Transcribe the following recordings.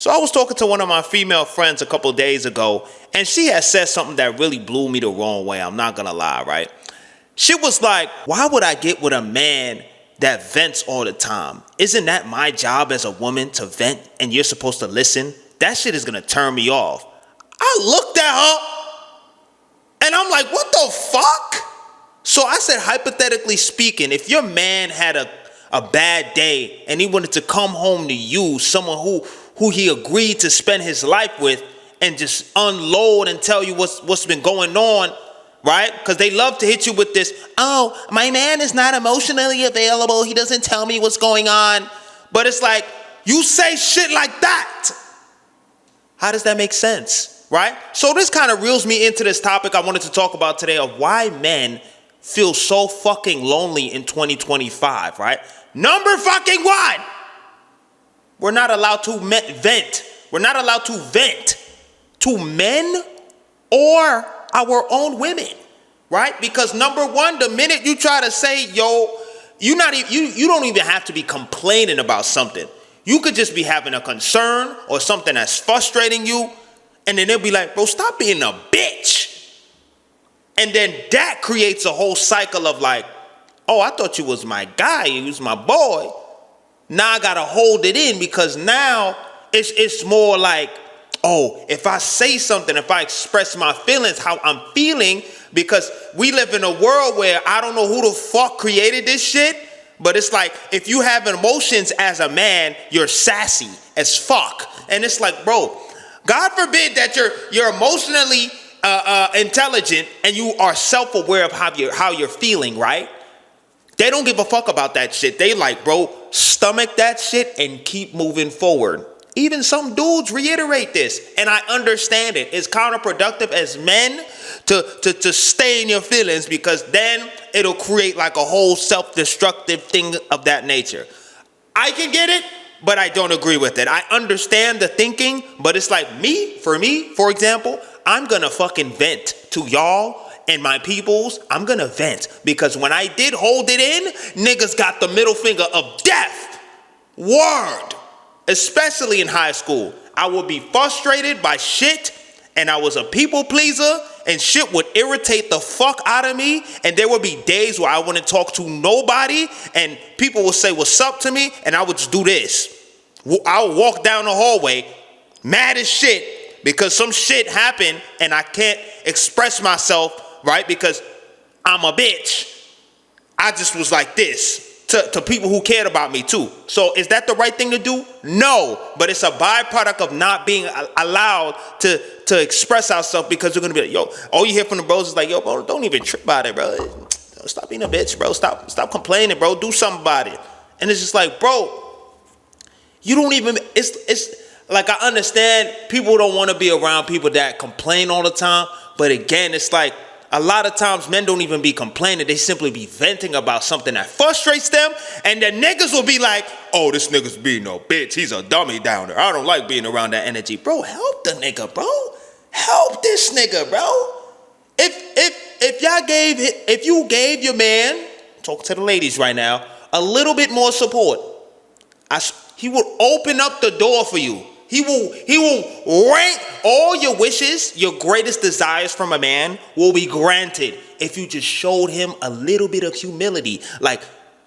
So I was talking to one of my female friends a couple days ago, and she had said something that really blew me the wrong way. I'm not gonna lie, right? She was like, why would I get with a man that vents all the time? Isn't that my job as a woman to vent and you're supposed to listen? That shit is gonna turn me off. I looked at her and I'm like, what the fuck? So I said, hypothetically speaking, if your man had a bad day and he wanted to come home to you, someone who he agreed to spend his life with, and just unload and tell you what's been going on, right? Because they love to hit you with this, oh, my man is not emotionally available. He doesn't tell me what's going on. But it's like, you say shit like that. How does that make sense, right? So this kind of reels me into this topic I wanted to talk about today of why men feel so fucking lonely in 2025, right? Number fucking one, we're not allowed to vent. We're not allowed to vent to men or our own women, right? Because number one, the minute you try to say, yo, you don't even have to be complaining about something. You could just be having a concern or something that's frustrating you, and then they'll be like, bro, stop being a bitch. And then that creates a whole cycle of like, oh, I thought you was my guy, you was my boy. Now I gotta hold it in because now it's more like, oh, if I say something, if I express my feelings, how I'm feeling, because we live in a world where I don't know who the fuck created this shit, but it's like if you have emotions as a man, you're sassy as fuck. And it's like, bro, God forbid that you're emotionally intelligent and you are self-aware of how you're feeling, right? They don't give a fuck about that shit. They like, bro, stomach that shit and keep moving forward. Even some dudes reiterate this, and I understand it. It's counterproductive as men to stay in your feelings because then it'll create like a whole self-destructive thing of that nature. I can get it, but I don't agree with it. I understand the thinking, but it's like for me, for example, I'm gonna fucking vent to y'all and my peoples. I'm gonna vent because when I did hold it in, niggas got the middle finger of death. Word. Especially in high school. I would be frustrated by shit and I was a people pleaser and shit would irritate the fuck out of me, and there would be days where I wouldn't talk to nobody and people would say what's up to me and I would just do this. I would walk down the hallway mad as shit because some shit happened and I can't express myself, right? Because I'm a bitch. I just was like this to people who cared about me too. So is that the right thing to do? No, but it's a byproduct of not being allowed to express ourselves because we're gonna be like, yo, all you hear from the bros is like, yo, bro, don't even trip about it, bro. Stop being a bitch, bro. Stop complaining, bro. Do something about it. And it's just like, bro, you don't even, it's like, I understand people don't want to be around people that complain all the time, but again, it's like, a lot of times men don't even be complaining. They simply be venting about something that frustrates them. And the niggas will be like, oh, this nigga's being no bitch. He's a dummy down there. I don't like being around that energy. Bro, help the nigga, bro. Help this nigga, bro. If you gave your man, talk to the ladies right now, a little bit more support, he will open up the door for you. He will rank all your wishes, your greatest desires from a man will be granted if you just showed him a little bit of humility. Like,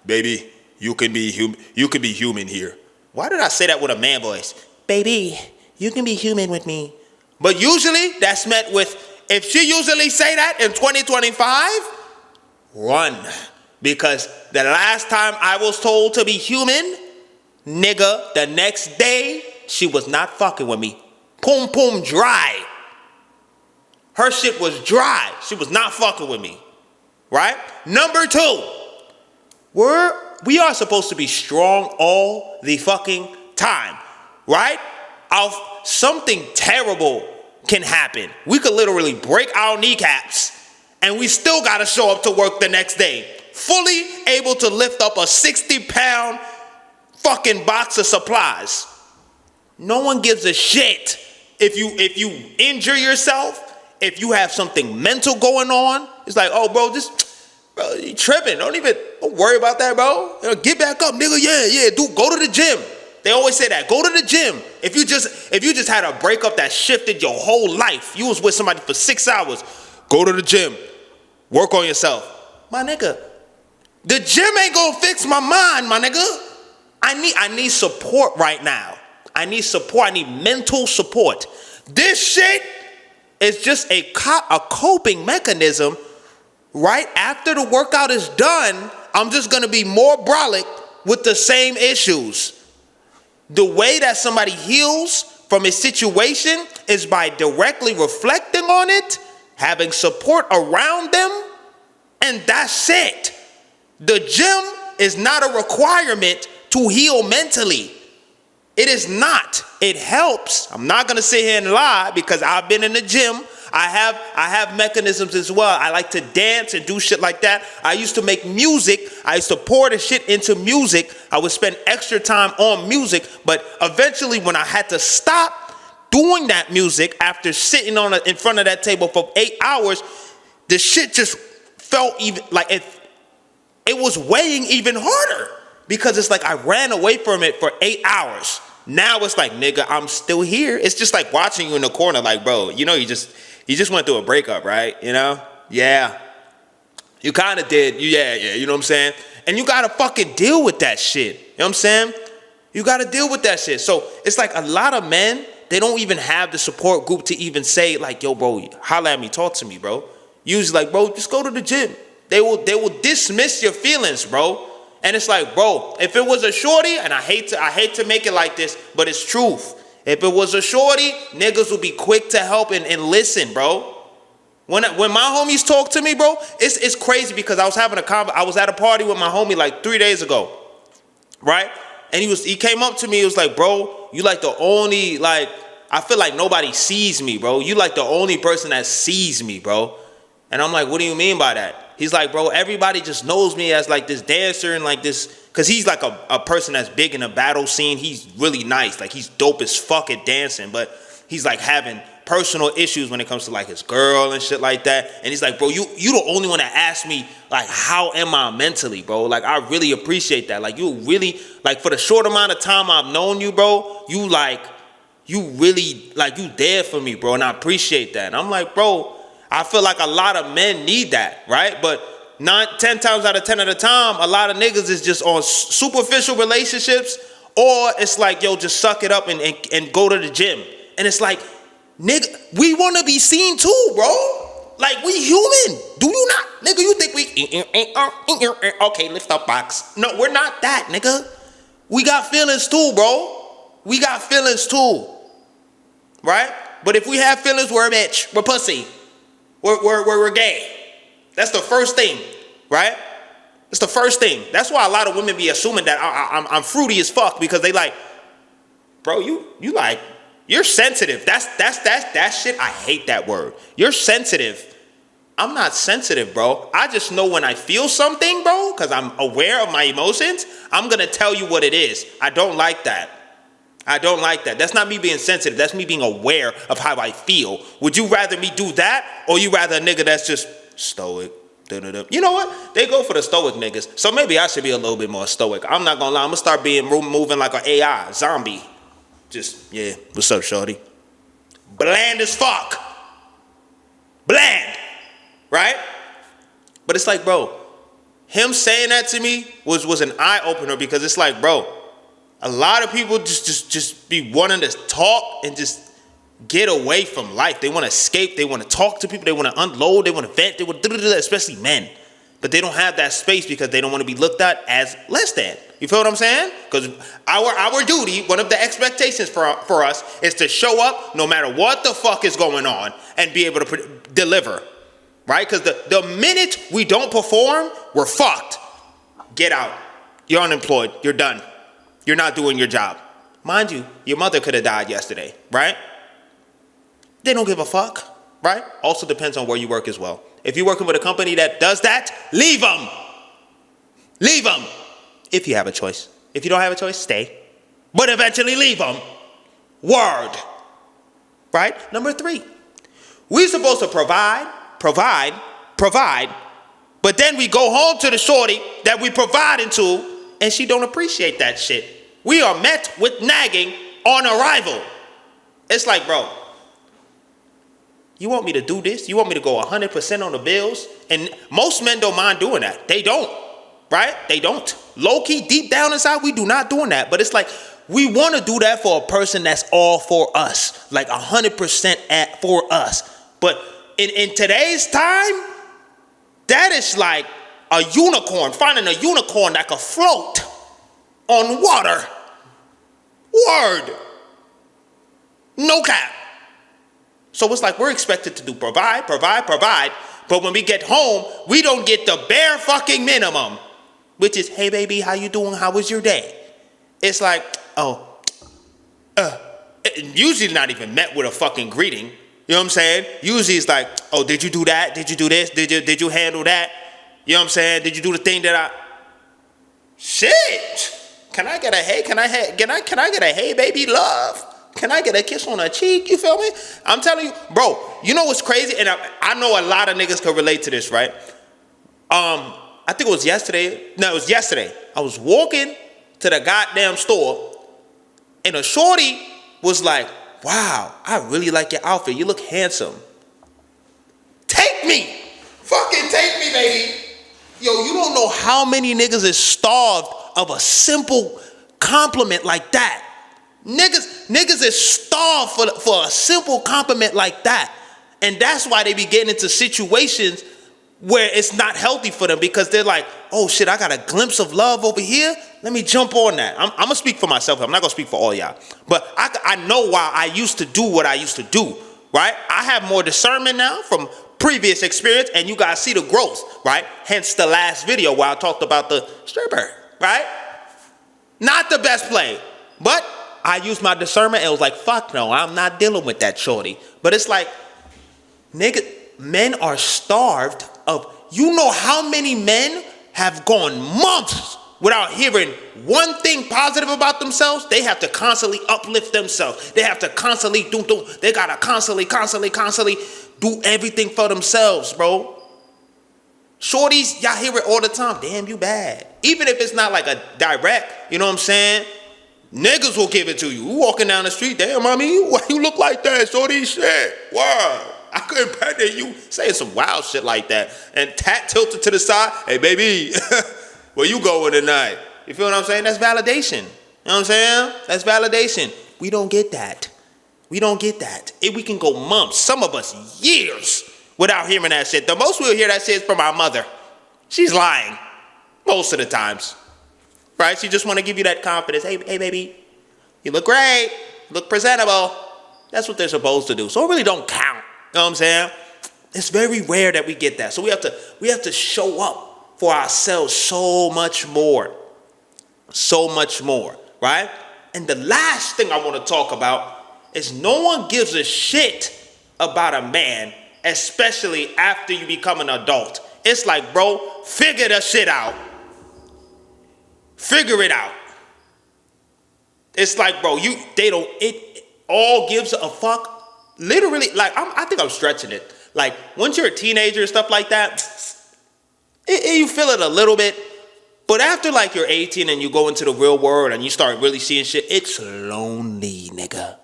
baby, you can be human here. Why did I say that with a man voice? Baby, you can be human with me. But usually that's met with, if she usually say that in 2025, run. Because the last time I was told to be human, nigga, the next day, she was not fucking with me. Poom poom dry. Her shit was dry. She was not fucking with me. Right? Number two, we are supposed to be strong all the fucking time. Right? Something terrible can happen. We could literally break our kneecaps and we still gotta show up to work the next day. Fully able to lift up a 60-pound fucking box of supplies. No one gives a shit if you injure yourself, if you have something mental going on. It's like, oh, bro, bro, you tripping. Don't worry about that, bro. Get back up, nigga. Yeah, go to the gym. They always say that. Go to the gym. If you just had a breakup that shifted your whole life, you was with somebody for 6 hours, go to the gym. Work on yourself. My nigga, the gym ain't gonna fix my mind, my nigga. I need support right now. I need support. I need mental support. This shit is just a coping mechanism. Right after the workout is done, I'm just gonna be more brolic with the same issues. The way that somebody heals from a situation is by directly reflecting on it, having support around them, and that's it. The gym is not a requirement to heal mentally. It is not. It helps. I'm not gonna sit here and lie because I've been in the gym. I have mechanisms as well. I like to dance and do shit like that. I used to make music. I used to pour the shit into music. I would spend extra time on music, but eventually when I had to stop doing that music after sitting in front of that table for 8 hours, the shit just felt even like it was weighing even harder because it's like I ran away from it for 8 hours. Now it's like, nigga, I'm still here. It's just like watching you in the corner like, bro, you just went through a breakup, right? You know? Yeah. You kind of did. Yeah. You know what I'm saying? And you got to fucking deal with that shit. You know what I'm saying? You got to deal with that shit. So it's like a lot of men, they don't even have the support group to even say like, yo, bro, holla at me, talk to me, bro. Usually like, bro, just go to the gym. They will dismiss your feelings, bro. And it's like, bro, if it was a shorty, and I hate to make it like this, but it's truth. If it was a shorty, niggas would be quick to help and listen, bro. When my homies talk to me, bro, it's crazy because I was at a party with my homie like 3 days ago, right? And he came up to me, he was like, bro, you like the only, like, I feel like nobody sees me, bro. You like the only person that sees me, bro. And I'm like, what do you mean by that? He's like, bro, everybody just knows me as like this dancer and like this, because he's like a person that's big in the battle scene. He's really nice. Like he's dope as fuck at dancing, but he's like having personal issues when it comes to like his girl and shit like that. And he's like, bro, you the only one that asked me like, how am I mentally, bro? Like, I really appreciate that. Like you really, like for the short amount of time I've known you, bro, you really, like you there for me, bro. And I appreciate that. And I'm like, bro, I feel like a lot of men need that, right? But 10 times out of 10 of the time, a lot of niggas is just on superficial relationships, or it's like, yo, just suck it up and go to the gym. And it's like, nigga, we want to be seen too, bro. Like, we human. Do you not? Nigga, you think we, okay, lift up box. No, we're not that, nigga. We got feelings too, bro. We got feelings too, right? But if we have feelings, we're a bitch. We're pussy. We're gay. That's the first thing, right? That's the first thing. That's why a lot of women be assuming that I'm fruity as fuck because they like, bro, you like, you're sensitive. That's shit. I hate that word. You're sensitive. I'm not sensitive, bro. I just know when I feel something, bro, because I'm aware of my emotions, I'm going to tell you what it is. I don't like that. I don't like that. That's not me being sensitive. That's me being aware of how I feel. Would you rather me do that, or you rather a nigga that's just stoic? You know what? They go for the stoic niggas. So maybe I should be a little bit more stoic. I'm not gonna lie. I'm gonna start moving like an AI zombie. Just, yeah, what's up, shorty? Bland as fuck. Bland. Right? But it's like, bro, him saying that to me was an eye-opener because it's like, bro, a lot of people just be wanting to talk and just get away from life. They want to escape. They want to talk to people. They want to unload. They want to vent. They want to, especially men. But they don't have that space because they don't want to be looked at as less than. You feel what I'm saying? Because our duty, one of the expectations for us is to show up no matter what the fuck is going on and be able to deliver. Right? Because the minute we don't perform, we're fucked. Get out. You're unemployed. You're done. You're not doing your job. Mind you, your mother could have died yesterday, right? They don't give a fuck, right? Also depends on where you work as well. If you're working with a company that does that, leave them. Leave them. If you have a choice. If you don't have a choice, stay. But eventually leave them. Word. Right? Number 3. We're supposed to provide, but then we go home to the shorty that we providing to, and she don't appreciate that shit. we are met with nagging on arrival. It's like, bro, you want me to do this? You want me to go 100% on the bills? And most men don't mind doing that. They don't, right? They don't. Low-key, deep down inside, we do not doing that. But it's like, we want to do that for a person that's all for us, like 100% for us. But in today's time, that is like a unicorn, finding a unicorn that can float on water. Word. No cap. So it's like we're expected to do provide. But when we get home, we don't get the bare fucking minimum, which is, hey baby, how you doing? How was your day? It's like, usually not even met with a fucking greeting. You know what I'm saying? Usually it's like, oh, did you do that? Did you do this? Did you handle that? You know what I'm saying? Did you do the thing that Shit. Can I get a hey? Can I get a hey baby love? Can I get a kiss on the cheek? You feel me? I'm telling you, bro, you know what's crazy? And I know a lot of niggas can relate to this, right? I think it was yesterday. No, it was yesterday. I was walking to the goddamn store, and a shorty was like, wow, I really like your outfit. You look handsome. Take me. Fucking take me, baby. Yo, you don't know how many niggas is starved of a simple compliment like that. Niggas is starved for a simple compliment like that. And that's why they be getting into situations where it's not healthy for them, because they're like, oh shit, I got a glimpse of love over here. Let me jump on that. I'm going to speak for myself. I'm not going to speak for all y'all. But I know why I used to do what I used to do, right? I have more discernment now from previous experience, and you guys see the growth, right? Hence the last video where I talked about the stripper, right? Not the best play, but I used my discernment and it was like, fuck no, I'm not dealing with that shorty. But it's like, nigga, men are starved of, you know how many men have gone months without hearing one thing positive about themselves? They have to constantly uplift themselves. They have to constantly they gotta constantly do everything for themselves, bro. Shorties, y'all hear it all the time. Damn, you bad. Even if it's not like a direct, you know what I'm saying? Niggas will give it to you. You walking down the street, damn, mommy, why you look like that? Shorty, shit. Wow. I couldn't imagine you saying some wild shit like that. And tat tilted to the side. Hey, baby, where you going tonight? You feel what I'm saying? That's validation. You know what I'm saying? That's validation. We don't get that. We don't get that. We can go months, some of us years, without hearing that shit. The most we'll hear that shit is from our mother. She's lying most of the times, right? She just want to give you that confidence. Hey, baby, you look great. You look presentable. That's what they're supposed to do. So it really don't count. You know what I'm saying? It's very rare that we get that. So we have to show up for ourselves so much more. So much more, right? And the last thing I want to talk about is no one gives a shit about a man, especially after you become an adult. It's like, bro, figure the shit out. Figure it out. It's like, bro, it all gives a fuck. Literally, like, I think I'm stretching it. Like, once you're a teenager and stuff like that, you feel it a little bit. But after, like, you're 18 and you go into the real world and you start really seeing shit, it's lonely, nigga.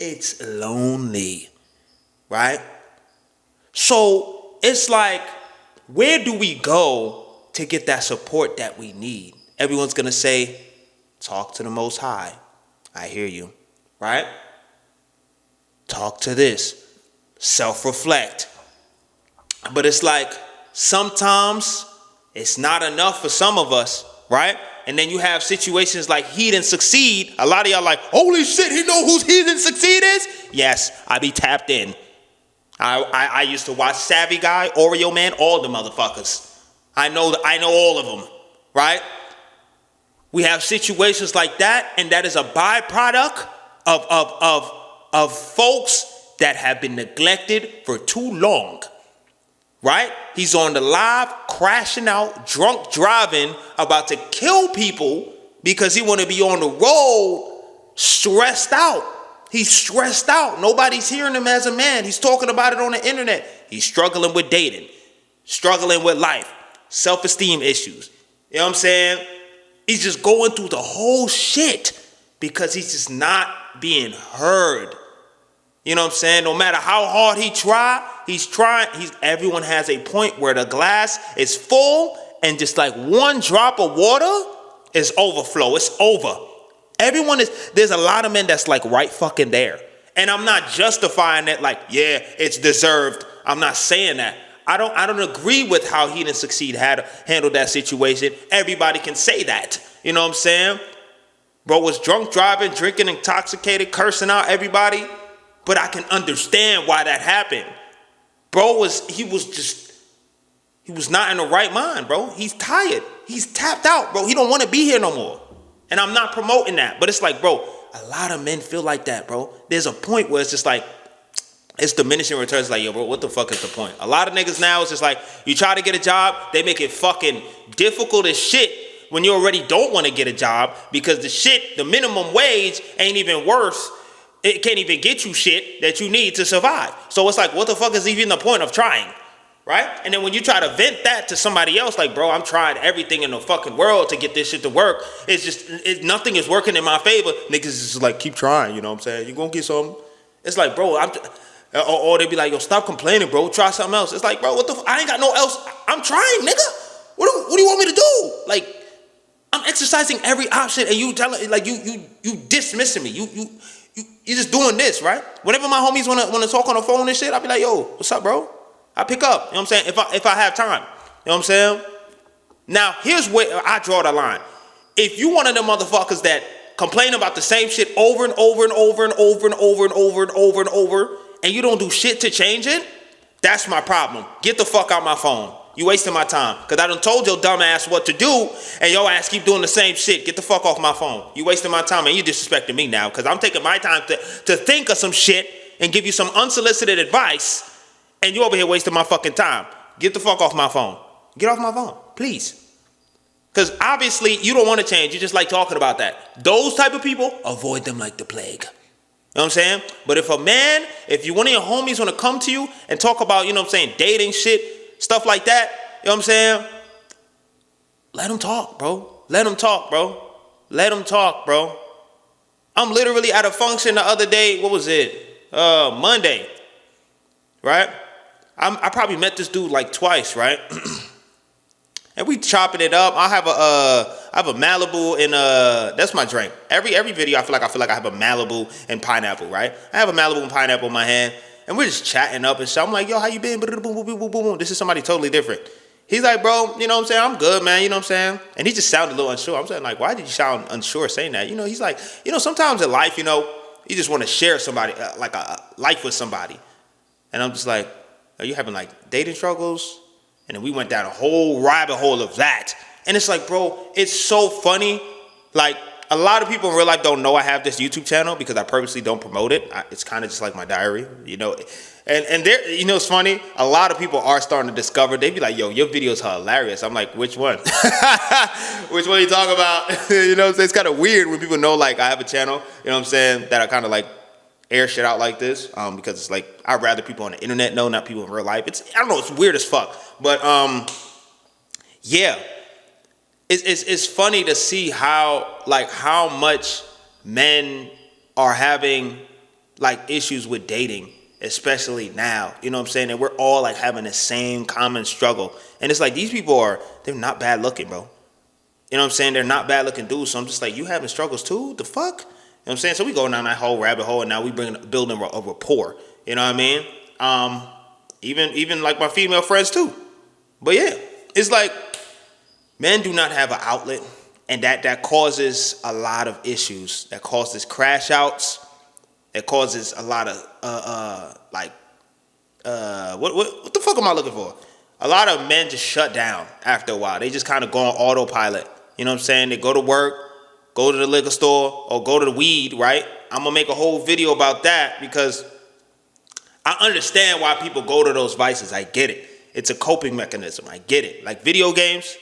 It's lonely, right? So it's like, where do we go to get that support that we need? Everyone's going to say, talk to the Most High. I hear you, right? Talk to this. Self-reflect. But it's like, sometimes it's not enough for some of us, right? And then you have situations like He Didn't Succeed. A lot of y'all like, holy shit, he know who He Didn't Succeed is? Yes, I be tapped in. I used to watch Savvy Guy, Oreo Man, all the motherfuckers. I know all of them, right? We have situations like that, and that is a byproduct of folks that have been neglected for too long. Right? He's on the live, crashing out, drunk driving, about to kill people because he want to be on the road, stressed out. He's stressed out. Nobody's hearing him as a man. He's talking about it on the internet. He's struggling with dating, struggling with life, self-esteem issues. You know what I'm saying? He's just going through the whole shit because he's just not being heard. You know what I'm saying? No matter how hard he's trying. Everyone has a point where the glass is full and just like one drop of water is overflow. It's over. There's a lot of men that's like right fucking there. And I'm not justifying it like, yeah, it's deserved. I'm not saying that. I don't agree with how he didn't succeed, handled that situation. Everybody can say that. You know what I'm saying? Bro was drunk driving, drinking, intoxicated, cursing out everybody. But I can understand why that happened. Bro was not in the right mind, bro. He's tired. He's tapped out, bro. He don't want to be here no more. And I'm not promoting that. But it's like, bro, a lot of men feel like that, bro. There's a point where it's just like, it's diminishing returns. It's like, yo, bro, what the fuck is the point? A lot of niggas now, it's just like, you try to get a job, they make it fucking difficult as shit when you already don't want to get a job because the minimum wage ain't even worth. It can't even get you shit that you need to survive. So it's like, what the fuck is even the point of trying? Right? And then when you try to vent that to somebody else, like, bro, I'm trying everything in the fucking world to get this shit to work. It's just, nothing is working in my favor. Niggas is just like, keep trying, you know what I'm saying? You're going to get something. It's like, bro, or they be like, yo, stop complaining, bro. Try something else. It's like, bro, I ain't got no else. I'm trying, nigga. What do you want me to do? Like, I'm exercising every option and you telling, like, you dismissing me. You just doing this, right? Whenever my homies want to talk on the phone and shit, I'll be like, yo, what's up, bro? I pick up, you know what I'm saying? If I have time, you know what I'm saying? Now, here's where I draw the line. If you one of them motherfuckers that complain about the same shit over and over and over and over and over and over and over and over, and you don't do shit to change it, that's my problem. Get the fuck out my phone. You wasting my time. Because I done told your dumb ass what to do, and your ass keep doing the same shit. Get the fuck off my phone. You wasting my time, and you disrespecting me now. Because I'm taking my time to think of some shit and give you some unsolicited advice, and you over here wasting my fucking time. Get the fuck off my phone. Get off my phone, please. Because obviously, you don't want to change. You just like talking about that. Those type of people, avoid them like the plague. You know what I'm saying? But if one of your homies want to come to you and talk about, you know what I'm saying, dating shit, stuff like that, you know what I'm saying? Let them talk, bro. Let them talk, bro. Let them talk, bro. I'm literally at a function the other day. What was it? Monday, right? I probably met this dude like twice, right? And we chopping it up. I have a Malibu and that's my drink. Every video I feel like I have a Malibu and pineapple, right? I have a Malibu and pineapple in my hand, and we're just chatting up and shit. I'm like, yo, how you been? Boom, boom, boom, boom, boom. This is somebody totally different. He's like, bro, you know what I'm saying? I'm good, man. You know what I'm saying? And he just sounded a little unsure. I'm saying, like, why did you sound unsure saying that? You know, he's like, you know, sometimes in life, you know, you just want to share somebody, like a life with somebody. And I'm just like, are you having like dating struggles? And then we went down a whole rabbit hole of that. And it's like, bro, it's so funny. Like, a lot of people in real life don't know I have this YouTube channel because I purposely don't promote it. It's kind of just like my diary, you know. And there, you know, it's funny. A lot of people are starting to discover. They be like, yo, your videos are hilarious. I'm like, which one? Which one you talk about? You know what I'm saying? It's kind of weird when people know, like, I have a channel, you know what I'm saying, that I kind of like air shit out like this, because it's like, I'd rather people on the internet know, not people in real life. I don't know, it's weird as fuck. But yeah, it's funny to see how much men are having like issues with dating, especially now. You know what I'm saying? And we're all like having the same common struggle. And it's like, these people they're not bad looking, bro. You know what I'm saying? They're not bad looking dudes. So I'm just like, you having struggles too? The fuck? You know what I'm saying? So we go down that whole rabbit hole, and now we building a rapport. You know what I mean? Even like my female friends too. But yeah, it's like men do not have an outlet, and that causes a lot of issues. That causes crash outs. It causes a lot of what the fuck am I looking for? A lot of men just shut down after a while. They just kind of go on autopilot. You know what I'm saying? They go to work, go to the liquor store, or go to the weed, right? I'm going to make a whole video about that because I understand why people go to those vices. I get it. It's a coping mechanism. I get it. Like video games,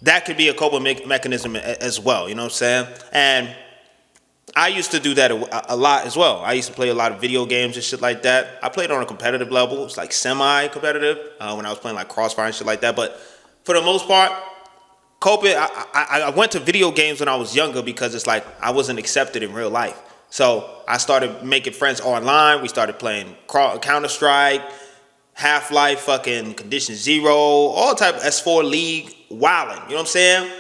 that could be a coping mechanism as well. You know what I'm saying? And I used to do that a lot as well. I used to play a lot of video games and shit like that. I played on a competitive level. It's like semi-competitive when I was playing like Crossfire and shit like that. But for the most part, coping. I went to video games when I was younger because it's like I wasn't accepted in real life. So I started making friends online. We started playing Counter-Strike, Half-Life, fucking Condition Zero, all type of S4 League, wilding. You know what I'm saying?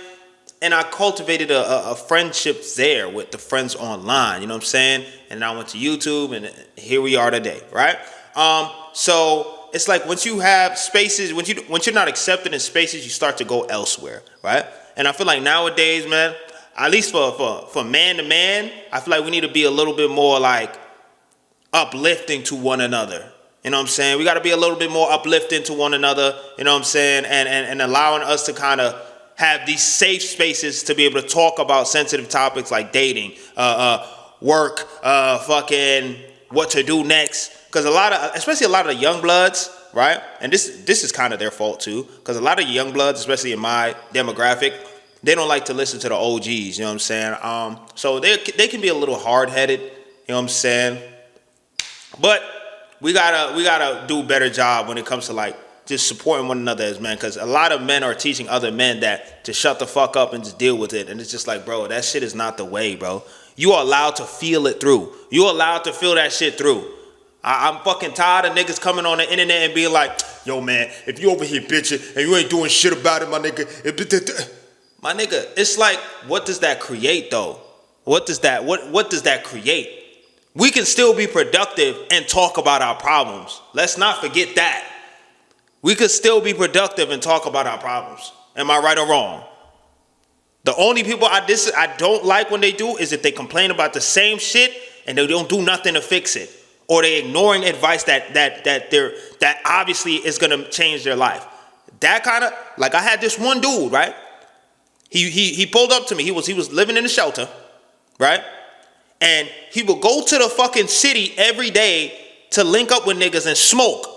And I cultivated a friendship there with the friends online. You know what I'm saying? And I went to YouTube, and here we are today, right? So it's like once you have spaces, once you're not accepted in spaces, you start to go elsewhere, right? And I feel like nowadays, man, at least for man to man, I feel like we need to be a little bit more like uplifting to one another. You know what I'm saying? We got to be a little bit more uplifting to one another. You know what I'm saying? And allowing us to kind of have these safe spaces to be able to talk about sensitive topics like dating, work, fucking what to do next. Because especially a lot of the young bloods, right? And this is kind of their fault too. Because a lot of young bloods, especially in my demographic, they don't like to listen to the OGs. You know what I'm saying? So they can be a little hard headed. You know what I'm saying? But we gotta do a better job when it comes to like just supporting one another as men, because a lot of men are teaching other men that to shut the fuck up and just deal with it. And it's just like, bro, that shit is not the way, bro. You are allowed to feel it through. You are allowed to feel that shit through. I'm fucking tired of niggas coming on the internet and being like, yo, man, if you over here bitching and you ain't doing shit about it, my nigga. My nigga, it's like, what does that create, though? What does that create? We can still be productive and talk about our problems. Let's not forget that. We could still be productive and talk about our problems. Am I right or wrong? The only people I don't like when they do is if they complain about the same shit and they don't do nothing to fix it, or they ignoring advice that obviously is gonna change their life. That kind of, like, I had this one dude, right? He pulled up to me. He was living in a shelter, right? And he would go to the fucking city every day to link up with niggas and smoke,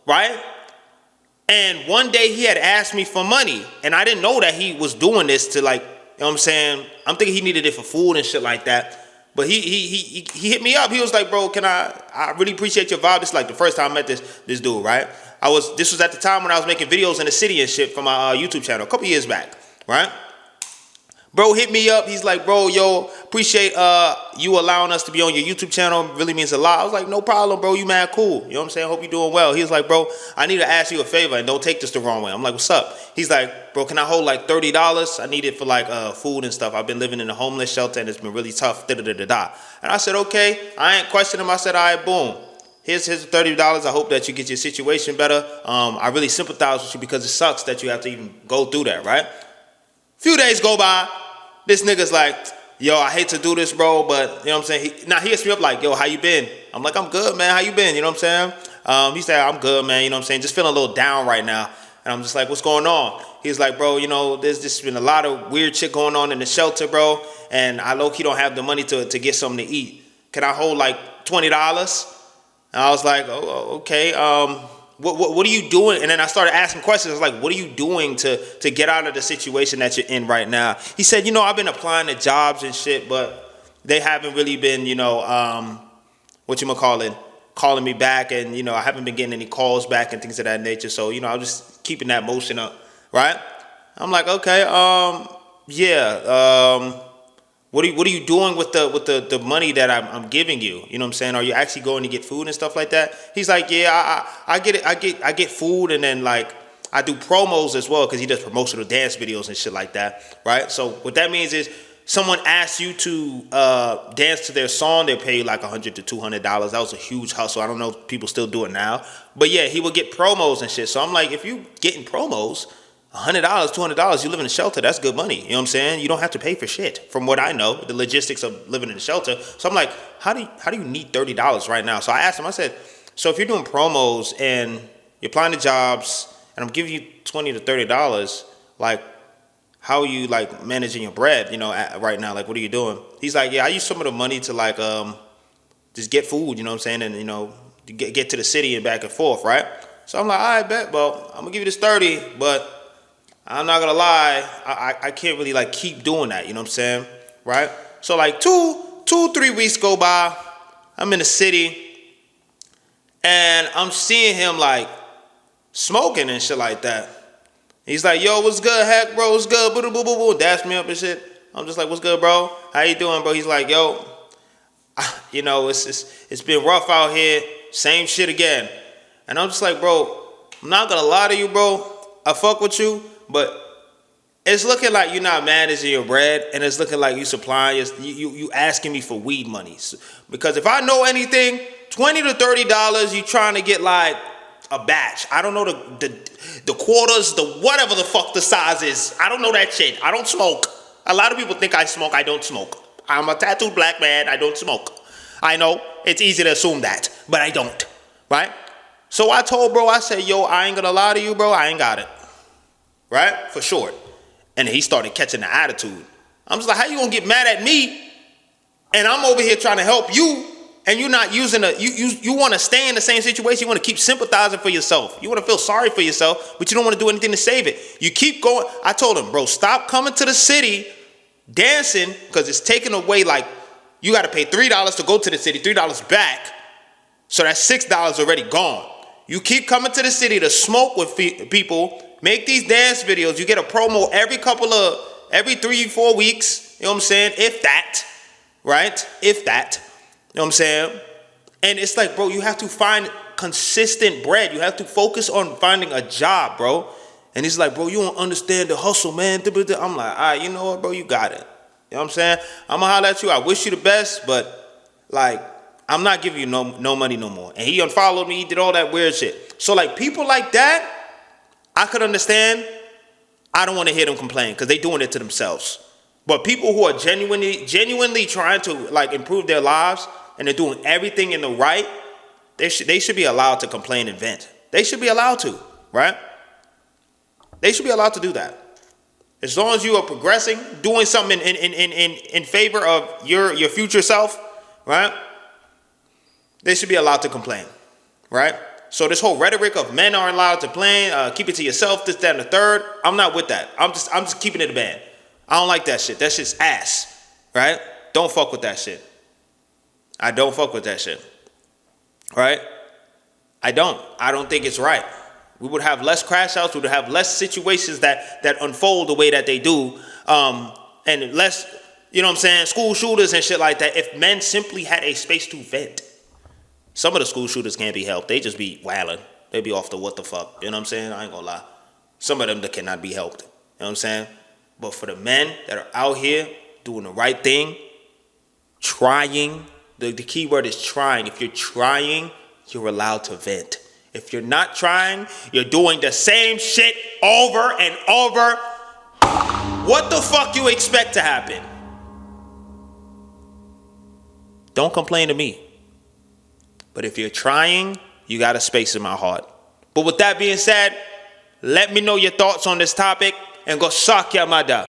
right? And one day he had asked me for money, and I didn't know that he was doing this to, like, you know what I'm saying? I'm thinking he needed it for food and shit like that. But he hit me up. He was like, bro, I really appreciate your vibe. This is like the first time I met this dude, right? This was at the time when I was making videos in the city and shit for my YouTube channel a couple years back, right? Bro hit me up. He's like, bro, yo, appreciate you allowing us to be on your YouTube channel. Really means a lot. I was like, no problem, bro. You mad cool. You know what I'm saying? Hope you're doing well. He was like, bro, I need to ask you a favor, and don't take this the wrong way. I'm like, what's up? He's like, bro, can I hold like $30? I need it for like food and stuff. I've been living in a homeless shelter, and it's been really tough. Da-da-da-da-da. And I said, okay. I ain't questioning him. I said, all right, boom. Here's $30. I hope that you get your situation better. I really sympathize with you because it sucks that you have to even go through that, right? Few days go by. This nigga's like, yo, I hate to do this, bro, but, you know what I'm saying? He hits me up like, yo, how you been? I'm like, I'm good, man. How you been? You know what I'm saying? He said, I'm good, man. You know what I'm saying? Just feeling a little down right now. And I'm just like, what's going on? He's like, bro, you know, there's just been a lot of weird shit going on in the shelter, bro. And I low-key don't have the money to get something to eat. Can I hold like $20? And I was like, oh, okay. What are you doing? And then I started asking questions. I was like, what are you doing to get out of the situation that you're in right now? He said, you know, I've been applying to jobs and shit, but they haven't really been, you know, calling me back. And, you know, I haven't been getting any calls back and things of that nature. So, you know, I'm just keeping that motion up, right? I'm like, okay, yeah. What are you doing with the money that I'm giving you? You know what I'm saying? Are you actually going to get food and stuff like that? He's like, yeah, I get it. I get food, and then like I do promos as well because he does promotional dance videos and shit like that, right? So what that means is someone asks you to dance to their song, they'll pay you like $100 to $200. That was a huge hustle. I don't know if people still do it now, but yeah, he would get promos and shit. So I'm like, if you getting promos, $100, $200, you live in a shelter, that's good money. You know what I'm saying? You don't have to pay for shit, from what I know, the logistics of living in a shelter. So I'm like, how do you need $30 right now? So I asked him, I said, so if you're doing promos and you're applying to jobs and I'm giving you $20 to $30, like, how are you like managing your bread, you know, right now? Like, what are you doing? He's like, yeah, I use some of the money to like just get food, you know what I'm saying? And, you know, to get to the city and back and forth, right? So I'm like, all right, bet, well, I'm gonna give you this 30, but I'm not gonna lie, I can't really like keep doing that, you know what I'm saying, right? So like 3 weeks go by, I'm in the city, and I'm seeing him like smoking and shit like that. He's like, yo, what's good, Heck, bro? What's good? Boo, boo, boo, boo. Dash me up and shit. I'm just like, what's good, bro? How you doing, bro? He's like, yo, you know, it's been rough out here. Same shit again. And I'm just like, bro, I'm not gonna lie to you, bro. I fuck with you, but it's looking like you're not managing your bread, and it's looking like you supplying you asking me for weed money. Because if I know anything, $20 to $30, you trying to get like a batch. I don't know the quarters, the whatever the fuck the size is. I don't know that shit. I don't smoke. A lot of people think I smoke. I don't smoke. I'm a tattooed black man. I don't smoke. I know it's easy to assume that, but I don't. Right? So I told bro, I said, yo, I ain't gonna lie to you, bro. I ain't got it. Right? For sure. And he started catching the attitude. I'm just like, how you gonna get mad at me? And I'm over here trying to help you, and you're not using you want to stay in the same situation. You want to keep sympathizing for yourself. You want to feel sorry for yourself, but you don't want to do anything to save it. You keep going. I told him, bro, stop coming to the city dancing, because it's taken away. Like, you got to pay $3 to go to the city, $3 back. So that's $6 already gone. You keep coming to the city to smoke with people, make these dance videos. You get a promo every 3-4 weeks. You know what I'm saying? If that, right? If that. You know what I'm saying? And it's like, bro, you have to find consistent bread. You have to focus on finding a job, bro. And he's like, bro, you don't understand the hustle, man. I'm like, all right, you know what, bro? You got it. You know what I'm saying? I'm going to holler at you. I wish you the best, but, like, I'm not giving you no money no more. And he unfollowed me. He did all that weird shit. So, like, people like that, I could understand. I don't want to hear them complain because they're doing it to themselves. But people who are genuinely trying to, like, improve their lives, and they're doing everything in the right, they should be allowed to complain and vent. They should be allowed to, right? They should be allowed to do that. As long as you are progressing, doing something in favor of your future self, right? They should be allowed to complain, right? So this whole rhetoric of men aren't allowed to complain, keep it to yourself, this, that, and the third, I'm not with that. I'm just keeping it a band. I don't like that shit. That shit's ass, right? Don't fuck with that shit. I don't fuck with that shit, right? I don't think it's right. We would have less crash outs. We would have less situations that unfold the way that they do, and less, you know what I'm saying, school shooters and shit like that, if men simply had a space to vent. Some of the school shooters can't be helped. They just be wilding. They be off the what the fuck. You know what I'm saying? I ain't gonna lie. Some of them that cannot be helped. You know what I'm saying? But for the men that are out here doing the right thing, trying, the key word is trying. If you're trying, you're allowed to vent. If you're not trying, you're doing the same shit over and over. What the fuck you expect to happen? Don't complain to me. But if you're trying, you got a space in my heart. But with that being said, let me know your thoughts on this topic and go suck your mother.